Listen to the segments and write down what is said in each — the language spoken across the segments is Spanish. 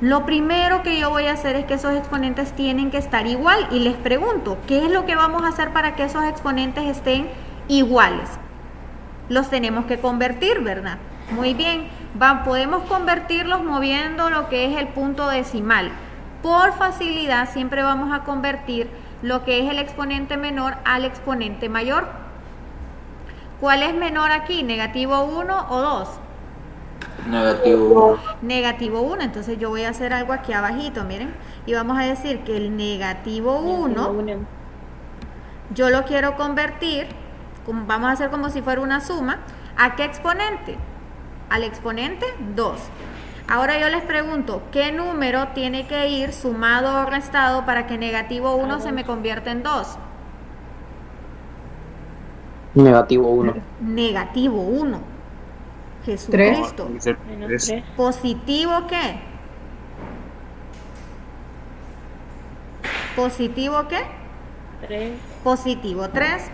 lo primero que yo voy a hacer es que esos exponentes tienen que estar igual y les pregunto, ¿qué es lo que vamos a hacer para que esos exponentes estén iguales? Los tenemos que convertir, ¿verdad? Muy bien, podemos convertirlos moviendo lo que es el punto decimal. Por facilidad siempre vamos a convertir lo que es el exponente menor al exponente mayor. ¿Cuál es menor aquí? ¿Negativo 1 o 2? Negativo 1. Negativo 1, entonces yo voy a hacer algo aquí abajito, miren, y vamos a decir que el negativo 1, yo lo quiero convertir, vamos a hacer como si fuera una suma, ¿a qué exponente? Al exponente 2. Ahora yo les pregunto, ¿qué número tiene que ir sumado o restado para que negativo 1 se me convierta en 2? Negativo 1. Negativo 1. Jesucristo. Menos 3. ¿Positivo qué? ¿Positivo qué? 3. Positivo 3.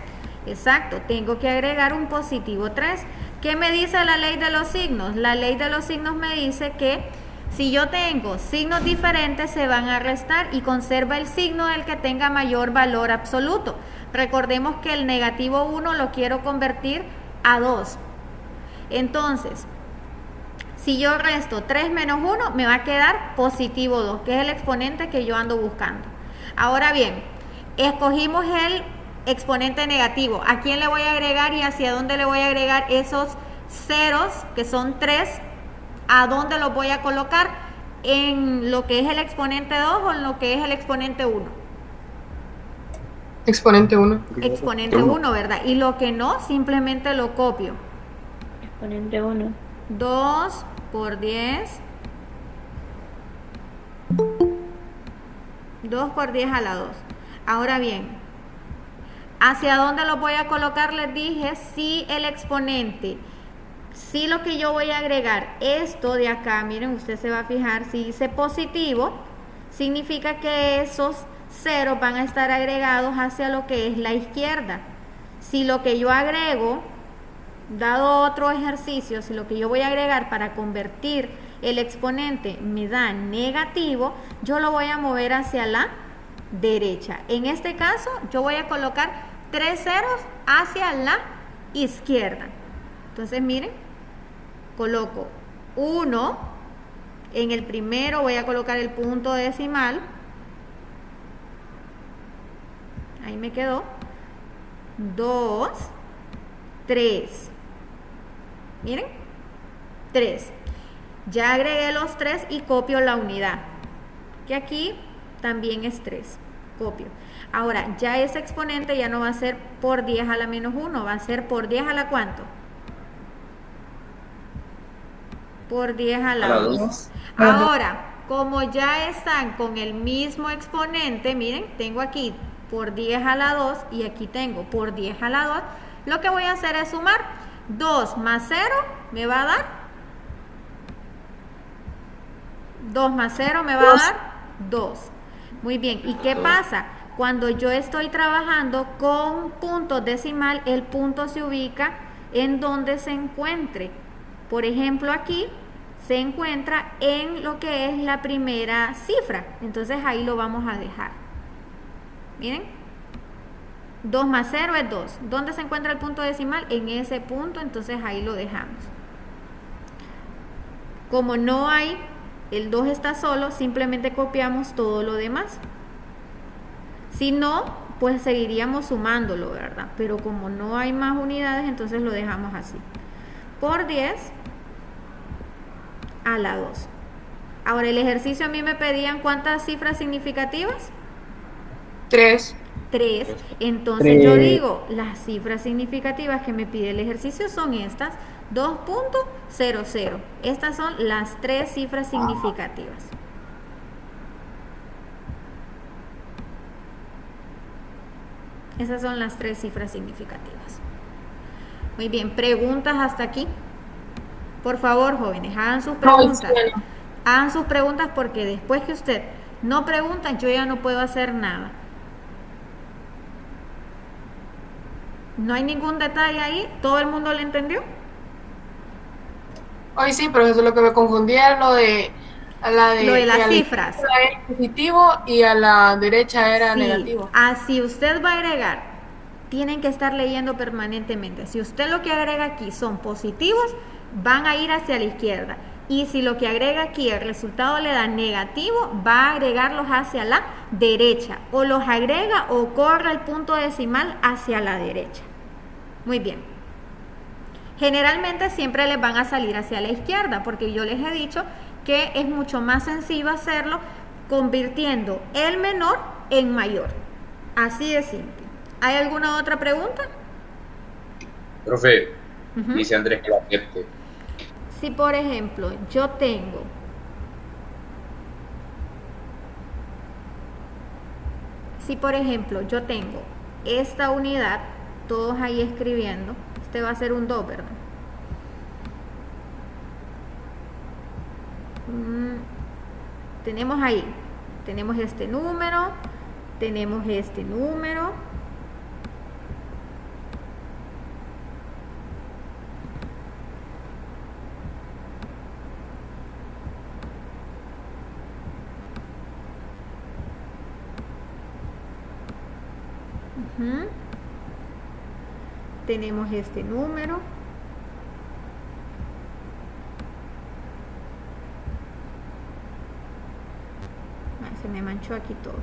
Exacto, tengo que agregar un positivo 3. ¿Qué me dice la ley de los signos? La ley de los signos me dice que si yo tengo signos diferentes se van a restar y conserva el signo del que tenga mayor valor absoluto. Recordemos que el negativo 1 lo quiero convertir a 2. Entonces, si yo resto 3 menos 1, me va a quedar positivo 2, que es el exponente que yo ando buscando. Ahora bien, escogimos el exponente negativo. ¿A quién le voy a agregar y hacia dónde le voy a agregar esos ceros, que son 3? ¿A dónde los voy a colocar? ¿En lo que es el exponente 2 o en lo que es el exponente 1? Exponente 1. Exponente 1, ¿verdad? Y lo que no, simplemente lo copio. Exponente 1. 2 por 10. 2 por 10 a la 2. Ahora bien, ¿hacia dónde lo voy a colocar? Les dije, si el exponente, si lo que yo voy a agregar, esto de acá, miren, usted se va a fijar, si dice positivo, significa que esos ceros van a estar agregados hacia lo que es la izquierda. Si lo que yo agrego, dado otro ejercicio, si lo que yo voy a agregar para convertir el exponente me da negativo, yo lo voy a mover hacia la derecha. En este caso, yo voy a colocar 3 ceros hacia la izquierda. Entonces, miren, coloco 1, en el primero voy a colocar el punto decimal, ahí me quedó, 2, 3, miren, 3. Ya agregué los 3 y copio la unidad, que aquí también es 3, copio. Ahora, ya ese exponente ya no va a ser por 10 a la menos 1, va a ser por 10 a la ¿cuánto? Por 10 a la 2. Ahora, como ya están con el mismo exponente, miren, tengo aquí por 10 a la 2 y aquí tengo por 10 a la 2, lo que voy a hacer es sumar. 2 más 0 me va a dar 2 más 0 me va a dar 2. Muy bien, ¿y qué pasa? Cuando yo estoy trabajando con puntos decimal, el punto se ubica en donde se encuentre. Por ejemplo, aquí se encuentra en lo que es la primera cifra. Entonces ahí lo vamos a dejar. Miren, 2 más 0 es 2. ¿Dónde se encuentra el punto decimal? En ese punto, entonces ahí lo dejamos. Como no hay, el 2 está solo, simplemente copiamos todo lo demás. Si no, pues seguiríamos sumándolo, ¿verdad? Pero como no hay más unidades, entonces lo dejamos así. Por 10 a la 2. Ahora, el ejercicio a mí me pedían ¿cuántas cifras significativas? 3. 3. Entonces yo digo, las cifras significativas que me pide el ejercicio son estas, 2.00. Estas son las 3 cifras significativas. Esas son las 3 cifras significativas. Muy bien, ¿preguntas hasta aquí? Por favor, jóvenes, hagan sus preguntas. Hagan sus preguntas porque después que usted no pregunta, yo ya no puedo hacer nada. ¿No hay ningún detalle ahí? ¿Todo el mundo lo entendió? Hoy sí, pero eso es lo que me confundía, lo de A la de, Lo de que las a la cifras. izquierda era positivo y a la derecha era Sí, negativo. así usted va a agregar, tienen que estar leyendo permanentemente. Si usted lo que agrega aquí son positivos, van a ir hacia la izquierda. Y si lo que agrega aquí el resultado le da negativo, va a agregarlos hacia la derecha. O los agrega o corre el punto decimal hacia la derecha. Muy bien. Generalmente siempre les van a salir hacia la izquierda, porque yo les he dicho que es mucho más sencillo hacerlo convirtiendo el menor en mayor. Así de simple. ¿Hay alguna otra pregunta? Profe, dice Andrés que lo acepte. Si por ejemplo yo tengo esta unidad, todos ahí escribiendo, este va a ser un 2, ¿verdad? Tenemos ahí, tenemos este número, tenemos este número. Tenemos este número. Se me manchó aquí todo.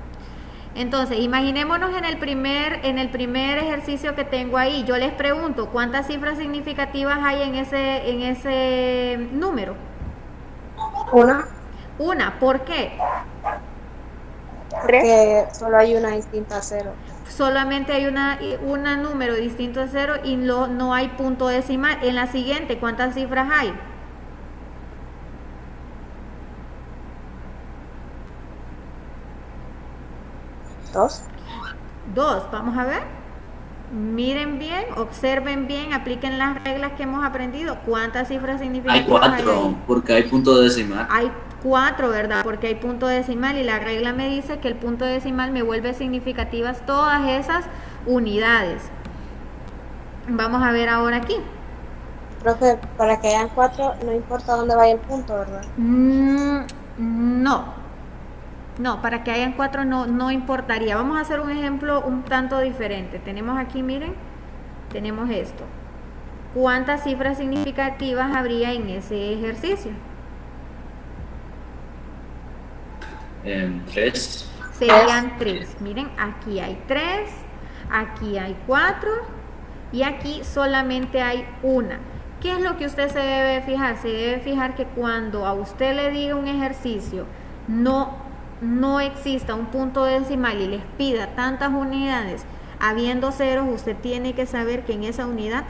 Entonces, imaginémonos en el primer ejercicio que tengo ahí. Yo les pregunto, ¿cuántas cifras significativas hay en ese número? Una. ¿Por qué? Porque solo hay una distinta a 0. Solamente hay una número distinto a 0 y no hay punto decimal. En la siguiente, ¿cuántas cifras hay? 2. Vamos a ver. Miren bien, observen bien, apliquen las reglas que hemos aprendido. ¿Cuántas cifras significativas hay 4, porque hay punto decimal. Hay 4, ¿verdad? Porque hay punto decimal y la regla me dice que el punto decimal me vuelve significativas todas esas unidades. Vamos a ver ahora aquí. Profe, para que hayan 4 no importa dónde vaya el punto, ¿verdad? No, para que hayan 4 no importaría. Vamos a hacer un ejemplo un tanto diferente. Tenemos aquí, miren, tenemos esto. ¿Cuántas cifras significativas habría en ese ejercicio? 3. Serían 3. Miren, aquí hay 3, aquí hay 4 y aquí solamente hay una. ¿Qué es lo que usted se debe fijar? Se debe fijar que cuando a usted le diga un ejercicio no exista un punto decimal y les pida tantas unidades habiendo ceros, usted tiene que saber que en esa unidad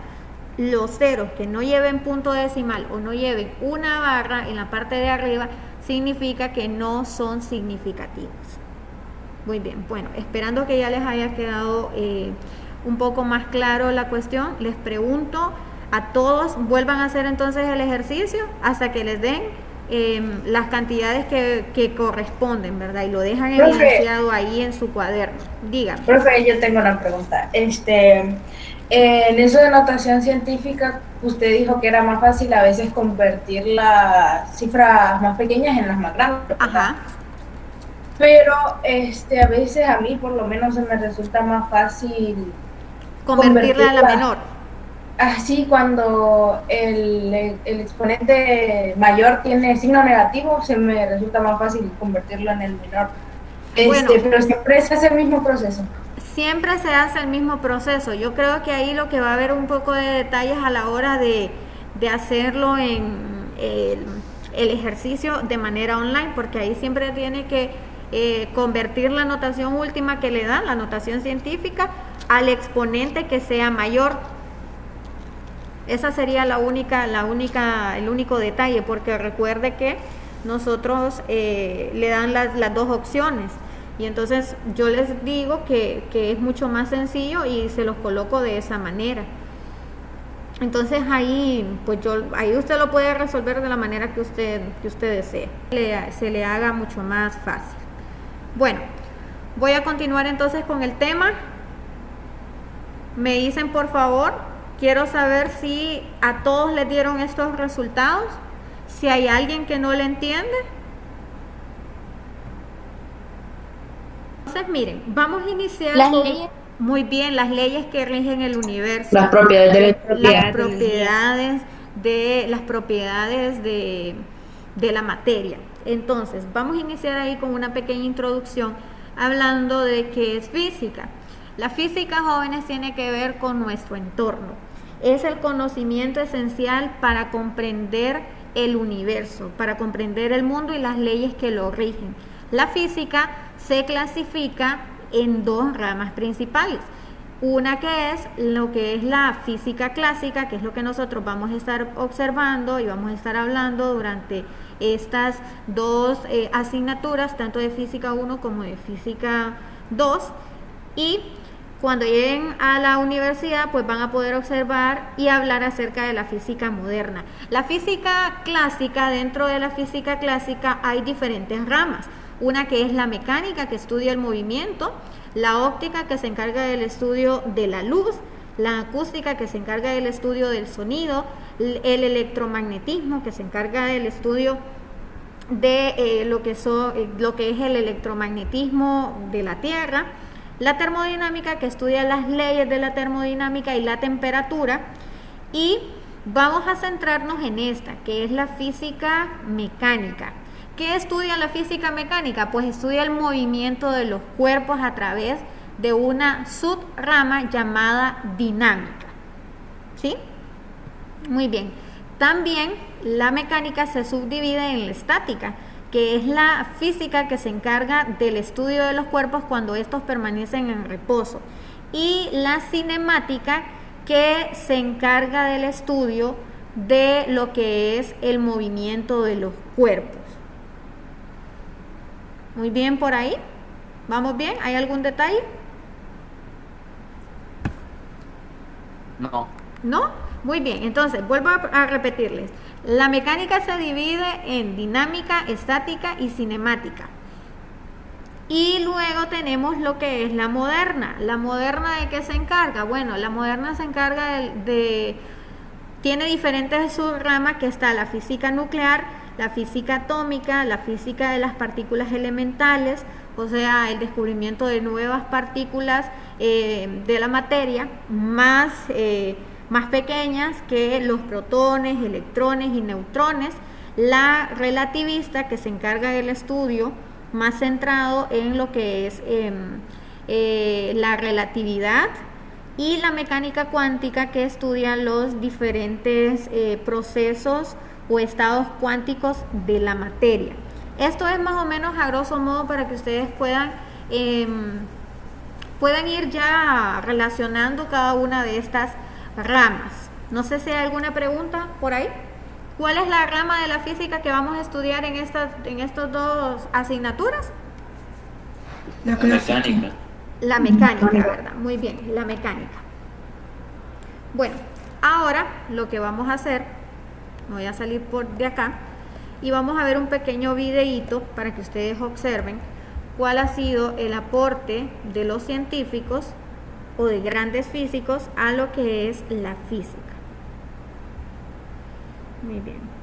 los ceros que no lleven punto decimal o no lleven una barra en la parte de arriba significa que no son significativos. Muy bien, bueno, esperando que ya les haya quedado un poco más claro la cuestión, les pregunto a todos, vuelvan a hacer entonces el ejercicio hasta que les den las cantidades que corresponden, ¿verdad? Y lo dejan evidenciado ahí en su cuaderno. Díganme. Profe, yo tengo una pregunta. En eso de notación científica, usted dijo que era más fácil a veces convertir las cifras más pequeñas en las más grandes. Ajá. Pero a veces a mí por lo menos se me resulta más fácil convertirla a la menor. Así cuando el exponente mayor tiene signo negativo, se me resulta más fácil convertirlo en el menor. Bueno, pero siempre se hace el mismo proceso. Siempre se hace el mismo proceso. Yo creo que ahí lo que va a haber un poco de detalles a la hora de hacerlo en el ejercicio de manera online, porque ahí siempre tiene que convertir la notación última que le dan, la notación científica, al exponente que sea mayor. Esa sería el único detalle, porque recuerde que nosotros le dan las dos opciones y entonces yo les digo que es mucho más sencillo y se los coloco de esa manera. Entonces ahí usted lo puede resolver de la manera que usted desee, se le haga mucho más fácil. Bueno, voy a continuar entonces con el tema. Me dicen por favor, quiero saber si a todos les dieron estos resultados, si hay alguien que no le entiende. Entonces, miren, vamos a iniciar Las con- leyes. muy bien, las leyes que rigen el universo. Las propiedades de la las entropía. propiedades de la materia. Entonces, vamos a iniciar ahí con una pequeña introducción hablando de qué es física. La física, jóvenes, tiene que ver con nuestro entorno. Es el conocimiento esencial para comprender el universo, para comprender el mundo y las leyes que lo rigen. La física se clasifica en dos ramas principales. Una que es lo que es la física clásica, que es lo que nosotros vamos a estar observando y vamos a estar hablando durante estas dos asignaturas, tanto de física 1 como de física 2. Y cuando lleguen a la universidad, pues van a poder observar y hablar acerca de la física moderna. La física clásica, dentro de la física clásica hay diferentes ramas. Una que es la mecánica, que estudia el movimiento; la óptica, que se encarga del estudio de la luz; la acústica, que se encarga del estudio del sonido; el electromagnetismo, que se encarga del estudio de lo que es el electromagnetismo de la Tierra; la termodinámica, que estudia las leyes de la termodinámica y la temperatura. Y vamos a centrarnos en esta, que es la física mecánica. ¿Qué estudia la física mecánica? Pues estudia el movimiento de los cuerpos a través de una subrama llamada dinámica. ¿Sí? Muy bien. También la mecánica se subdivide en la estática, que es la física que se encarga del estudio de los cuerpos cuando estos permanecen en reposo, y la cinemática, que se encarga del estudio de lo que es el movimiento de los cuerpos. Muy bien por ahí. ¿Vamos bien? ¿Hay algún detalle? No. ¿No? Muy bien, entonces vuelvo a repetirles. La mecánica se divide en dinámica, estática y cinemática. Y luego tenemos lo que es la moderna. ¿La moderna de qué se encarga? Bueno, la moderna se encarga tiene diferentes subramas, que está la física nuclear, la física atómica, la física de las partículas elementales, o sea, el descubrimiento de nuevas partículas de la materia más pequeñas que los protones, electrones y neutrones; la relativista, que se encarga del estudio más centrado en lo que es la relatividad; y la mecánica cuántica, que estudia los diferentes procesos o estados cuánticos de la materia. Esto es más o menos a grosso modo para que ustedes puedan ir ya relacionando cada una de estas ramas. No sé si hay alguna pregunta por ahí. ¿Cuál es la rama de la física que vamos a estudiar en estas dos asignaturas? La mecánica. La mecánica, ¿verdad? Muy bien, la mecánica. Bueno, ahora lo que vamos a hacer, me voy a salir por de acá y vamos a ver un pequeño videíto para que ustedes observen cuál ha sido el aporte de los científicos o de grandes físicos a lo que es la física. Muy bien.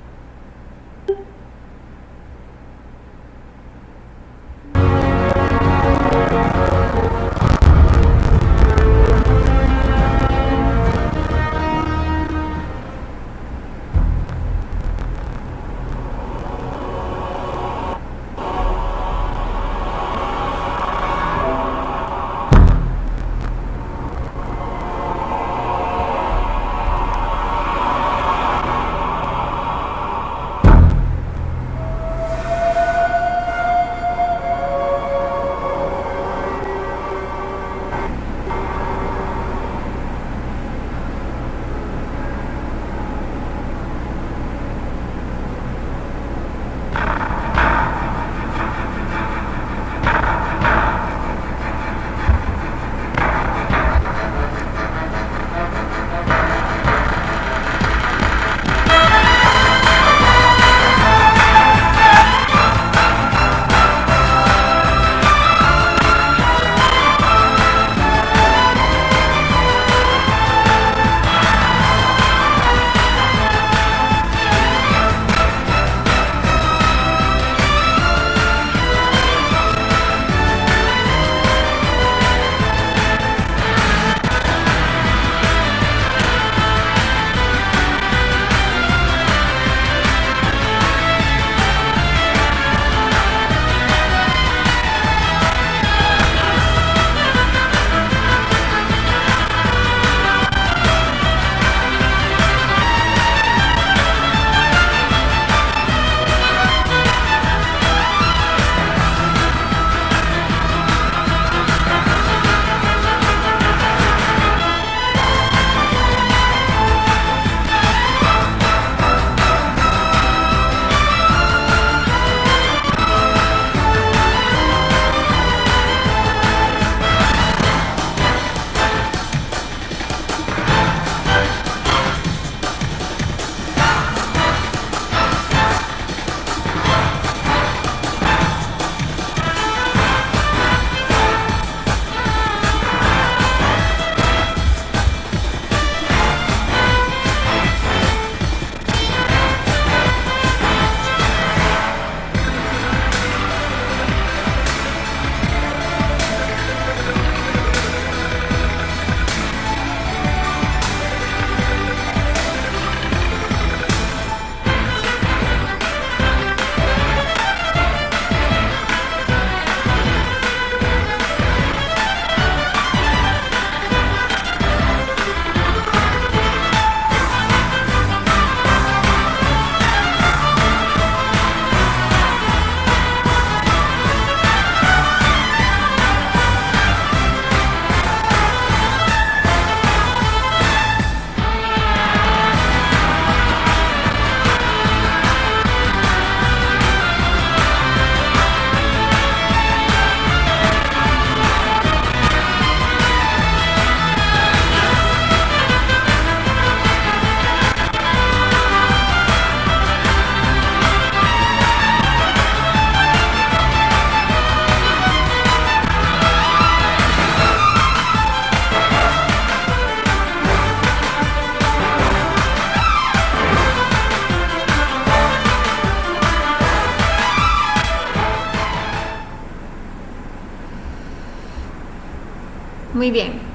Muy bien.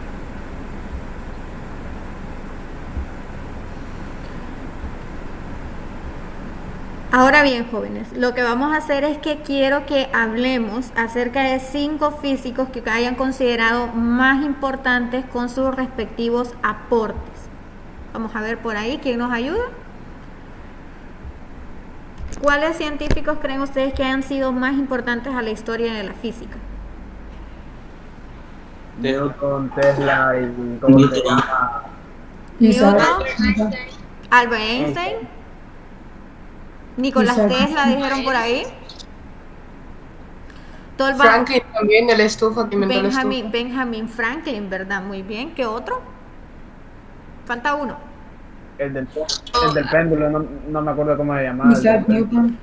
Ahora bien, jóvenes, lo que vamos a hacer es que quiero que hablemos acerca de 5 físicos que hayan considerado más importantes con sus respectivos aportes. Vamos a ver por ahí quién nos ayuda. ¿Cuáles científicos creen ustedes que han sido más importantes a la historia de la física? Newton, Tesla y ¿cómo se llama? Newton, Albert Einstein, Nicolás Tesla, dijeron por ahí. Franklin también, el estufa que inventó la estufa. Benjamin Franklin, ¿verdad? Muy bien. ¿Qué otro? Falta uno. El del péndulo, no me acuerdo cómo se llamaba. Isaac Newton.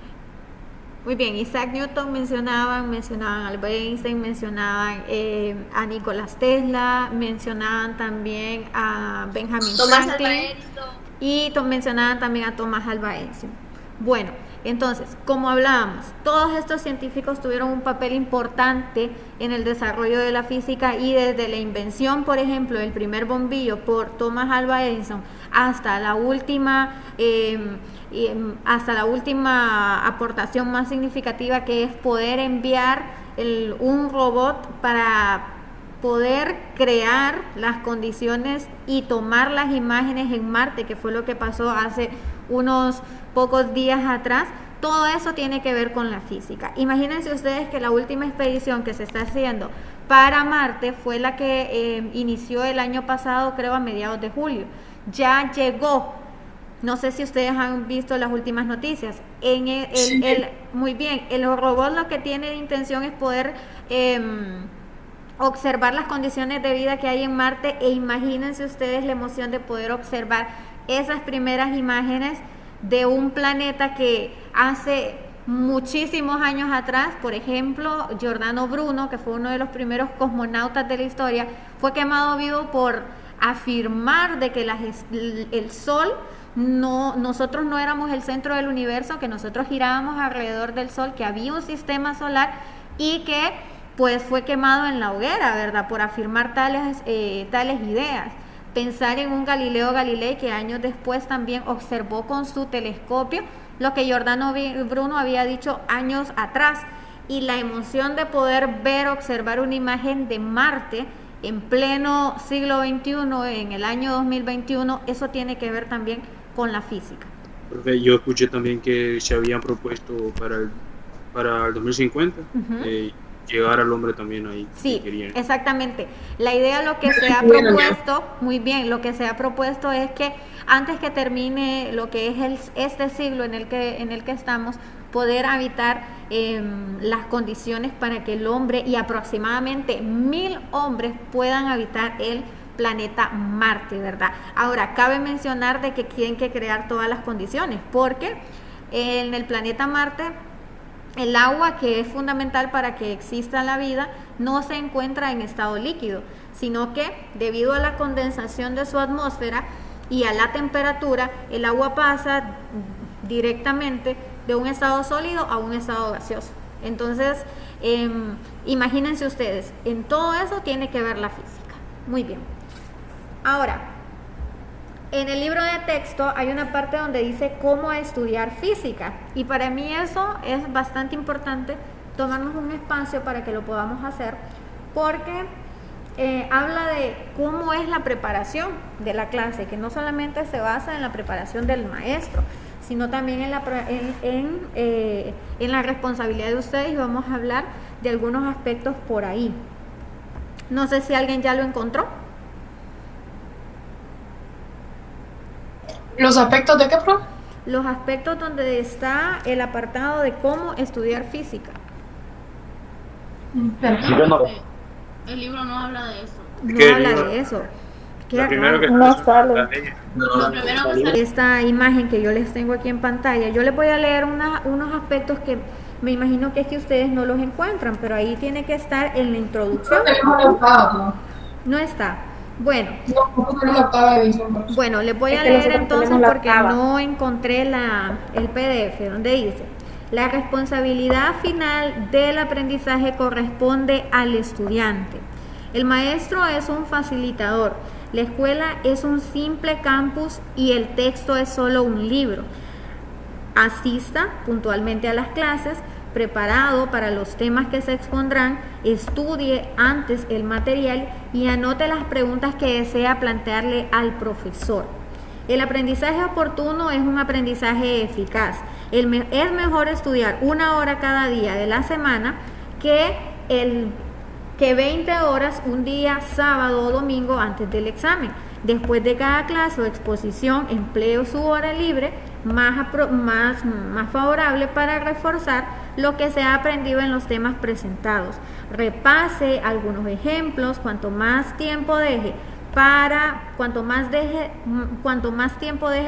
Muy bien, Isaac Newton mencionaban a Albert Einstein, mencionaban a Nicolás Tesla, mencionaban también a Benjamin Franklin y mencionaban también a Thomas Alva Edison. Bueno, entonces, como hablábamos, todos estos científicos tuvieron un papel importante en el desarrollo de la física y desde la invención, por ejemplo, del primer bombillo por Thomas Alva Edison hasta la última aportación más significativa, que es poder enviar un robot para poder crear las condiciones y tomar las imágenes en Marte, que fue lo que pasó hace unos pocos días atrás. Todo eso tiene que ver con la física. Imagínense ustedes que la última expedición que se está haciendo para Marte fue la que inició el año pasado, creo a mediados de julio. Ya llegó. No sé si ustedes han visto las últimas noticias. Muy bien, el robot lo que tiene de intención es poder observar las condiciones de vida que hay en Marte, e imagínense ustedes la emoción de poder observar esas primeras imágenes de un planeta que hace muchísimos años atrás, por ejemplo, Giordano Bruno, que fue uno de los primeros cosmonautas de la historia, fue quemado vivo por afirmar de que el Sol, nosotros no éramos el centro del universo, que nosotros girábamos alrededor del Sol, que había un sistema solar y que pues fue quemado en la hoguera, ¿verdad? Por afirmar tales ideas. Pensar en un Galileo Galilei que años después también observó con su telescopio lo que Giordano Bruno había dicho años atrás, y la emoción de poder observar una imagen de Marte en pleno siglo XXI, en el año 2021, eso tiene que ver también con la física. Porque yo escuché también que se habían propuesto para el 2050 llegar al hombre también ahí. Sí, exactamente. La idea, lo que se ha propuesto, muy bien, lo que se ha propuesto es que antes que termine lo que es este siglo en el que estamos, poder habitar las condiciones para que el hombre y aproximadamente 1000 hombres puedan habitar el planeta Marte, ¿verdad? Ahora, cabe mencionar de que tienen que crear todas las condiciones, porque en el planeta Marte el agua, que es fundamental para que exista la vida, no se encuentra en estado líquido, sino que debido a la condensación de su atmósfera y a la temperatura, el agua pasa directamente de un estado sólido a un estado gaseoso. Entonces, imagínense ustedes, en todo eso tiene que ver la física. Muy bien. Ahora, en el libro de texto hay una parte donde dice cómo estudiar física, y para mí eso es bastante importante, tomarnos un espacio para que lo podamos hacer, porque habla de cómo es la preparación de la clase, que no solamente se basa en la preparación del maestro, sino también en la responsabilidad de ustedes, y vamos a hablar de algunos aspectos por ahí. No sé si alguien ya lo encontró. ¿Los aspectos de qué, prof? Los aspectos donde está el apartado de cómo estudiar física. El libro no habla de eso. No habla de eso. No sale. Esta imagen que yo les tengo aquí en pantalla, yo les voy a leer unos aspectos que me imagino que es que ustedes no los encuentran, pero ahí tiene que estar en la introducción. No está. Bueno, les voy a leer entonces, porque no encontré el PDF, donde dice: la responsabilidad final del aprendizaje corresponde al estudiante. El maestro es un facilitador. La escuela es un simple campus y el texto es solo un libro. Asista puntualmente a las clases, preparado para los temas que se expondrán, estudie antes el material y anote las preguntas que desea plantearle al profesor. El aprendizaje oportuno es un aprendizaje eficaz. Es mejor estudiar 1 hora cada día de la semana que 20 horas un día sábado o domingo antes del examen. Después de cada clase o exposición, empleo su hora libre más favorable para reforzar lo que se ha aprendido en los temas presentados. Repase algunos ejemplos. Cuanto más tiempo deje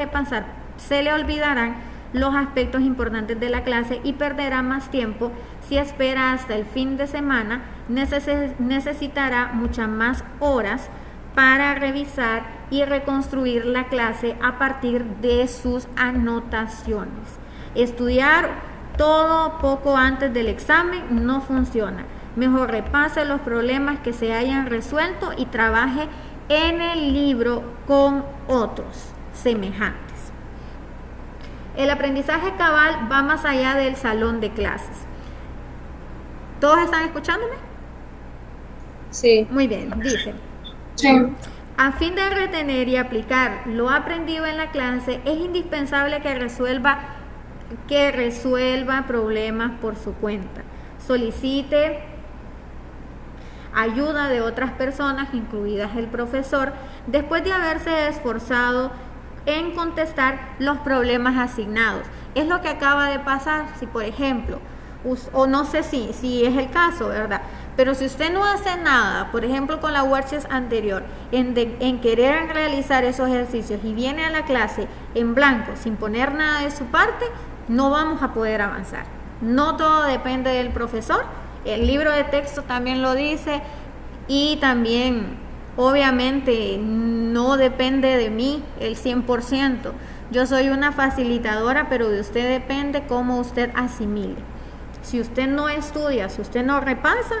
pasar, se le olvidarán los aspectos importantes de la clase y perderá más tiempo. Si espera hasta el fin de semana, necesitará muchas más horas para revisar y reconstruir la clase a partir de sus anotaciones. Estudiar todo poco antes del examen no funciona. Mejor repase los problemas que se hayan resuelto y trabaje en el libro con otros semejantes. El aprendizaje cabal va más allá del salón de clases. ¿Todos están escuchándome? Sí. Muy bien, dice. Sí. A fin de retener y aplicar lo aprendido en la clase, es indispensable que resuelva problemas por su cuenta. Solicite ayuda de otras personas, incluidas el profesor, después de haberse esforzado en contestar los problemas asignados. Es lo que acaba de pasar. Si por ejemplo, o no sé si es el caso, ¿verdad? Pero si usted no hace nada, por ejemplo con la worksheet anterior, en querer realizar esos ejercicios y viene a la clase en blanco, sin poner nada de su parte, no vamos a poder avanzar. No todo depende del profesor. El libro de texto también lo dice, y también obviamente no depende de mí el 100%. Yo soy una facilitadora, pero de usted depende cómo usted asimile. Si usted no estudia, si usted no repasa,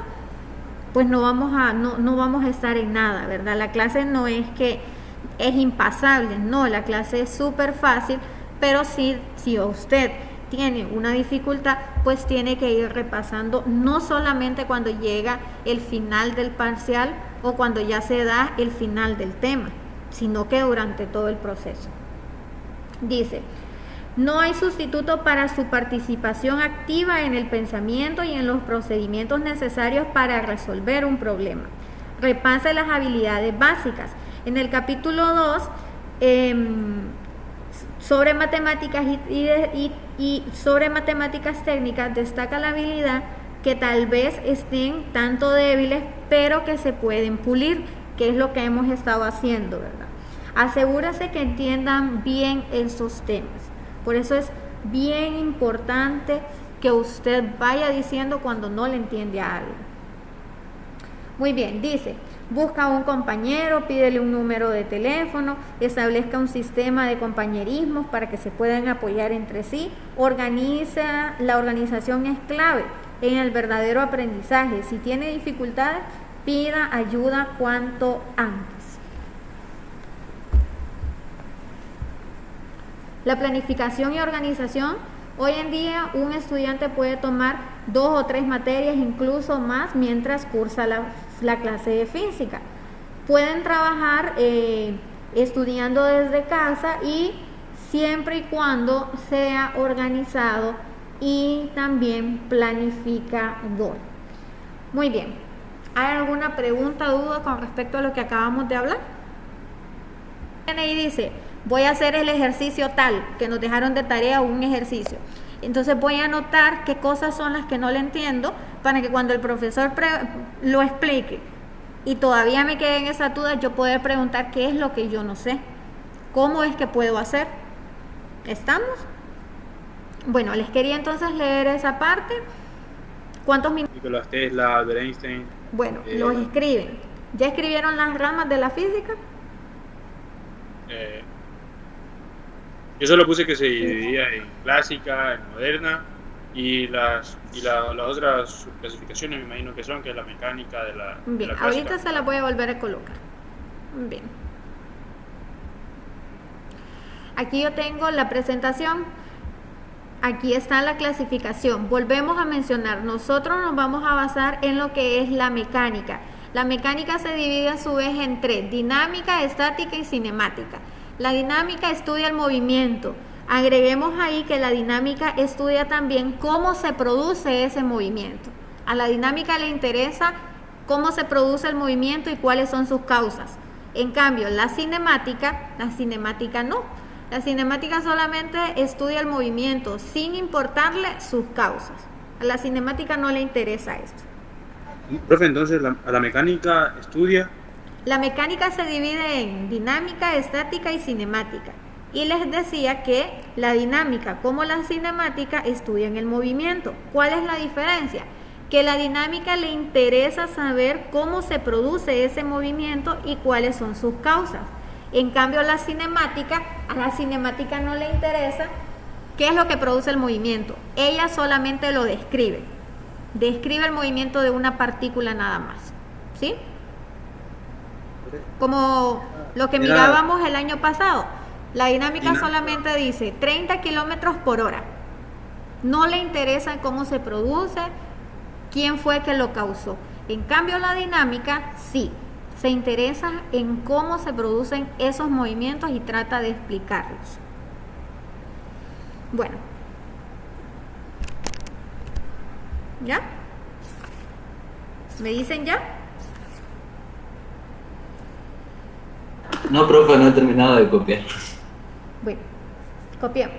pues no vamos a estar en nada, ¿verdad? La clase no es que es impasable, no, la clase es súper fácil, pero si usted tiene una dificultad, pues tiene que ir repasando, no solamente cuando llega el final del parcial o cuando ya se da el final del tema, sino que durante todo el proceso. Dice: no hay sustituto para su participación activa en el pensamiento y en los procedimientos necesarios para resolver un problema. Repase las habilidades básicas. En el capítulo 2, sobre matemáticas y sobre matemáticas técnicas, destaca la habilidad que tal vez estén tanto débiles, pero que se pueden pulir, que es lo que hemos estado haciendo, ¿verdad? Asegúrese que entiendan bien esos temas. Por eso es bien importante que usted vaya diciendo cuando no le entiende a algo. Muy bien, dice: busca a un compañero, pídele un número de teléfono, establezca un sistema de compañerismos para que se puedan apoyar entre sí. La organización es clave en el verdadero aprendizaje. Si tiene dificultades, pida ayuda cuanto antes. La planificación y organización. Hoy en día un estudiante puede tomar 2 o 3 materias, incluso más, mientras cursa la clase de física. Pueden trabajar estudiando desde casa, y siempre y cuando sea organizado y también planificador. Muy bien. ¿Hay alguna pregunta o duda con respecto a lo que acabamos de hablar? Y dice: voy a hacer el ejercicio tal, que nos dejaron de tarea un ejercicio. Entonces voy a anotar qué cosas son las que no le entiendo, para que cuando el profesor lo explique y todavía me quede en esa duda, yo poder preguntar qué es lo que yo no sé, cómo es que puedo hacer. ¿Estamos? Bueno, les quería entonces leer esa parte. ¿Cuántos minutos? Nicolás Tesla, Albert Einstein. Bueno, los escriben. ¿Ya escribieron las ramas de la física? Yo solo puse que se dividía en clásica, en moderna Y las otras clasificaciones me imagino que son, que es la mecánica de la... Bien, de la clásica. ahorita se la voy a volver a colocar. Bien. Aquí yo tengo la presentación. Aquí está la clasificación. Volvemos a mencionar, nosotros nos vamos a basar en lo que es la mecánica. La mecánica se divide a su vez en tres: dinámica, estática y cinemática. La dinámica estudia el movimiento. Agreguemos ahí que la dinámica estudia también cómo se produce ese movimiento. A la dinámica le interesa cómo se produce el movimiento y cuáles son sus causas. En cambio, la cinemática no. La cinemática solamente estudia el movimiento sin importarle sus causas. A la cinemática no le interesa esto. Profe, entonces a la mecánica estudia... La mecánica se divide en dinámica, estática y cinemática. Y les decía que la dinámica como la cinemática estudian el movimiento. ¿Cuál es la diferencia? Que la dinámica le interesa saber cómo se produce ese movimiento y cuáles son sus causas. En cambio, a la cinemática no le interesa qué es lo que produce el movimiento. Ella solamente lo describe. Describe el movimiento de una partícula nada más. ¿Sí? Como lo que mirábamos el año pasado. La dinámica solamente dice 30 kilómetros por hora. No le interesa cómo se produce, quién fue que lo causó. En cambio, la dinámica sí. Se interesa en cómo se producen esos movimientos y trata de explicarlos. Bueno. ¿Ya? ¿Me dicen ya? No, profe, no he terminado de copiar. Bueno, copiamos.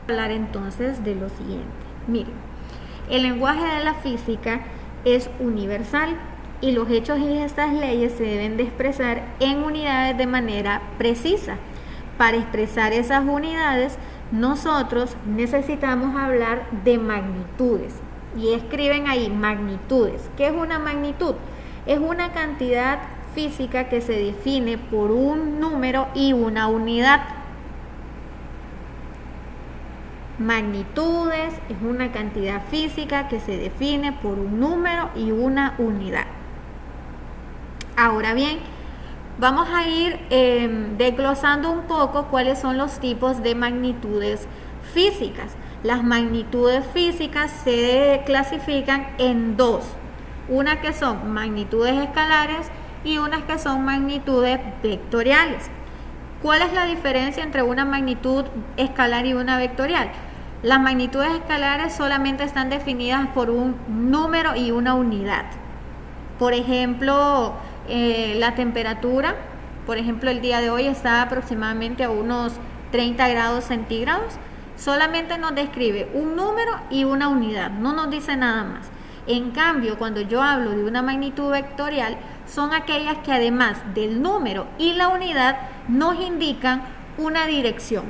Hablar entonces de lo siguiente. Miren, el lenguaje de la física es universal y los hechos y estas leyes se deben de expresar en unidades de manera precisa. Para expresar esas unidades, nosotros necesitamos hablar de magnitudes. Y escriben ahí magnitudes. ¿Qué es una magnitud? Es una cantidad física que se define por un número y una unidad. Magnitudes es una cantidad física que se define por un número y una unidad. Ahora bien, vamos a ir desglosando un poco cuáles son los tipos de magnitudes físicas. Las magnitudes físicas se clasifican en dos. Unas que son magnitudes escalares y unas que son magnitudes vectoriales. ¿Cuál es la diferencia entre una magnitud escalar y una vectorial? Las magnitudes escalares solamente están definidas por un número y una unidad. Por ejemplo, la temperatura, por ejemplo, el día de hoy está aproximadamente a unos 30 grados centígrados. Solamente nos describe un número y una unidad, no nos dice nada más. En cambio, cuando yo hablo de una magnitud vectorial, son aquellas que además del número y la unidad nos indican una dirección.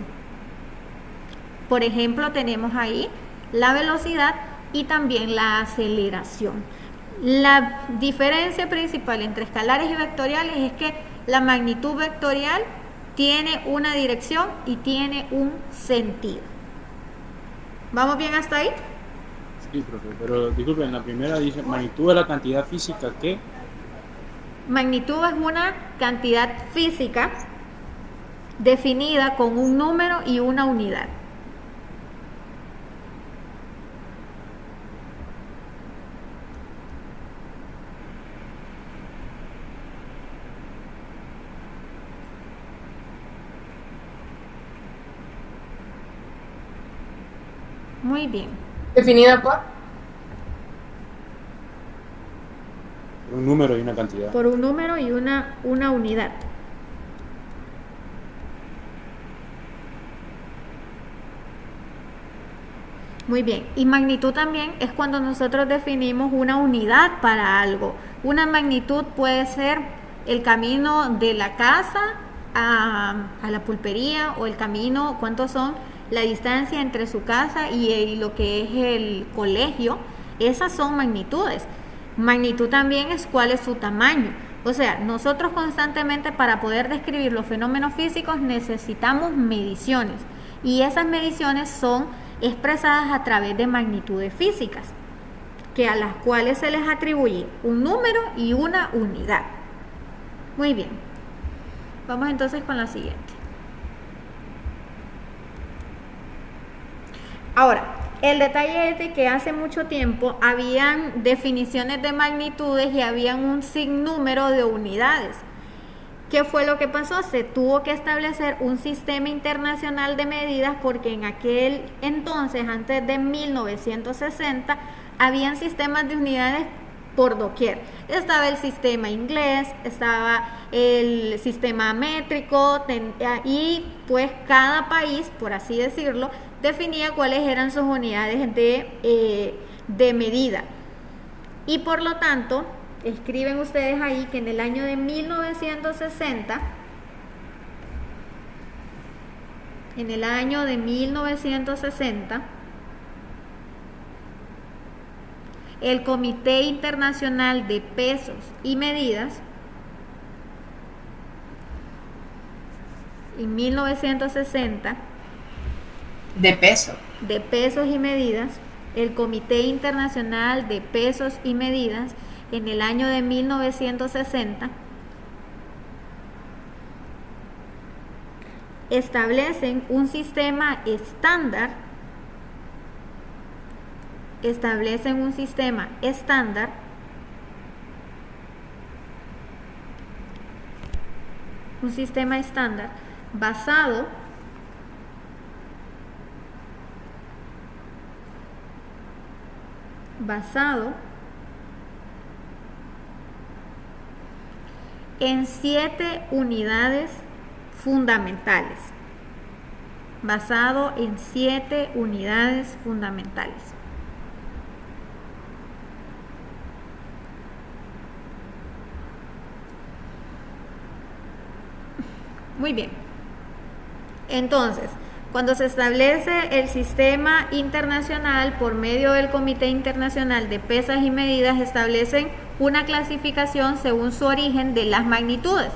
Por ejemplo, tenemos ahí la velocidad y también la aceleración. La diferencia principal entre escalares y vectoriales es que la magnitud vectorial tiene una dirección y tiene un sentido. ¿Vamos bien hasta ahí? Sí, profe, pero disculpen, la primera dice magnitud de la cantidad física que... Magnitud es una cantidad física definida con un número y una unidad. Muy bien. ¿Definida por? Un número y una cantidad. Por un número y una unidad. Muy bien. Y magnitud también es cuando nosotros definimos una unidad para algo. Una magnitud puede ser el camino de la casa a la pulpería o el camino, cuántos son la distancia entre su casa y lo que es el colegio. Esas son magnitudes. Magnitud también es cuál es su tamaño. O sea, nosotros constantemente para poder describir los fenómenos físicos necesitamos mediciones, y esas mediciones son expresadas a través de magnitudes físicas, que a las cuales se les atribuye un número y una unidad. Muy bien, vamos entonces con la siguiente. Ahora, el detalle es de que hace mucho tiempo habían definiciones de magnitudes y habían un sinnúmero de unidades. ¿Qué fue lo que pasó? Se tuvo que establecer un sistema internacional de medidas porque en aquel entonces, antes de 1960, habían sistemas de unidades por doquier. Estaba el sistema inglés, estaba el sistema métrico y pues cada país, por así decirlo, definía cuáles eran sus unidades de medida. Y por lo tanto, escriben ustedes ahí que en el año de 1960, el Comité Internacional de Pesos y Medidas, en 1960, de pesos y medidas, el Comité Internacional de Pesos y Medidas, en el año de 1960, establecen un sistema estándar, basado en 7 unidades fundamentales. Muy bien. Entonces, cuando se establece el sistema internacional por medio del Comité Internacional de Pesas y Medidas, establecen una clasificación según su origen de las magnitudes.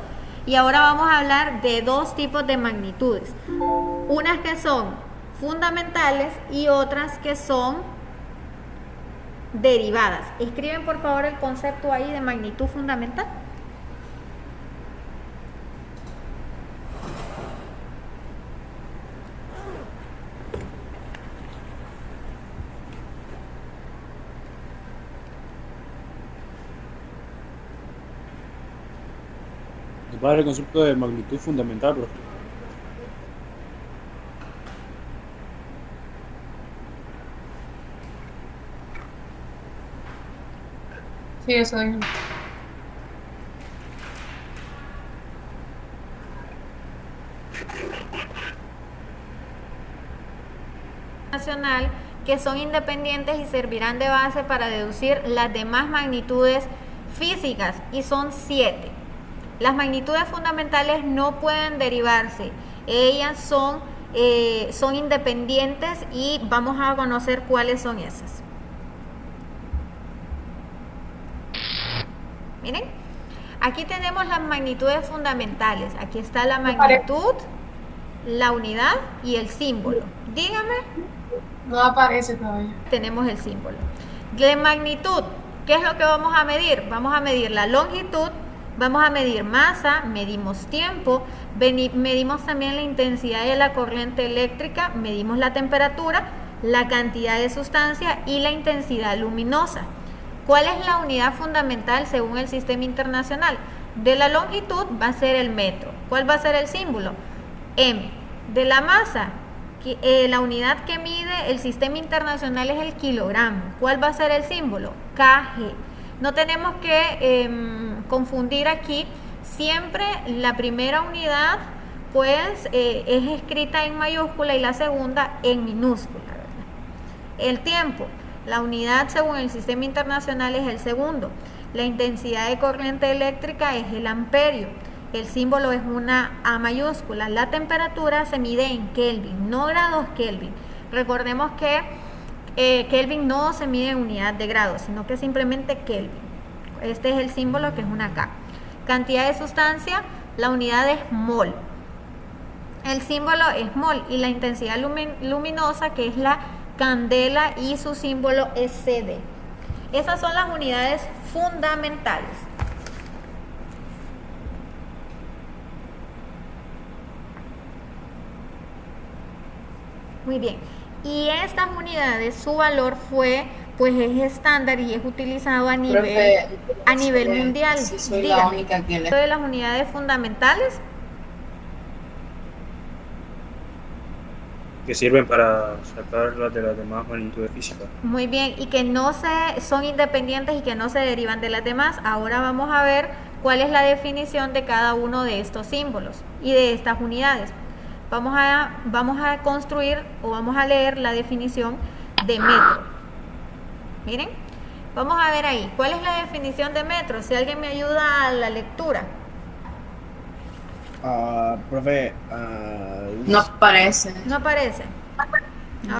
Y ahora vamos a hablar de dos tipos de magnitudes. Unas que son fundamentales y otras que son derivadas. Escriben por favor el concepto ahí de magnitud fundamental. Para el concepto de magnitud fundamental, profe. Sí, eso es. Nacional, que son independientes y servirán de base para deducir las demás magnitudes físicas, y son 7. Las magnitudes fundamentales no pueden derivarse, ellas son independientes y vamos a conocer cuáles son esas. Miren, aquí tenemos las magnitudes fundamentales, aquí está la magnitud, la unidad y el símbolo. Dígame. No aparece todavía. Tenemos el símbolo. De magnitud, ¿qué es lo que vamos a medir? Vamos a medir la longitud, vamos a medir masa, medimos tiempo, medimos también la intensidad de la corriente eléctrica, medimos la temperatura, la cantidad de sustancia y la intensidad luminosa. ¿Cuál es la unidad fundamental según el sistema internacional? De la longitud va a ser el metro. ¿Cuál va a ser el símbolo? M. De la masa, la unidad que mide el sistema internacional es el kilogramo. ¿Cuál va a ser el símbolo? kg. No tenemos que confundir aquí. Siempre la primera unidad pues es escrita en mayúscula y la segunda en minúscula, ¿verdad? El tiempo, la unidad según el sistema internacional es el segundo. La intensidad de corriente eléctrica es el amperio. el símbolo es una A mayúscula. La temperatura se mide en Kelvin, no grados Kelvin. Recordemos que Kelvin no se mide en unidad de grados, sino que simplemente Kelvin. Este es el símbolo, que es una K. Cantidad de sustancia, la unidad es mol. El símbolo es mol y la intensidad luminosa, que es la candela, y su símbolo es CD. Esas son las unidades fundamentales. Muy bien. Y estas unidades, su valor fue, pues es estándar y es utilizado a nivel mundial. Sí, soy la única que le... De las unidades fundamentales, que sirven para sacarlas de las demás magnitudes físicas. muy bien, y que no son independientes y que no se derivan de las demás. Ahora vamos a ver cuál es la definición de cada uno de estos símbolos y de estas unidades. Vamos a construir o vamos a leer la definición de metro. Miren, vamos a ver ahí. ¿Cuál es la definición de metro? Si alguien me ayuda a la lectura. Profe, No aparece. No aparece.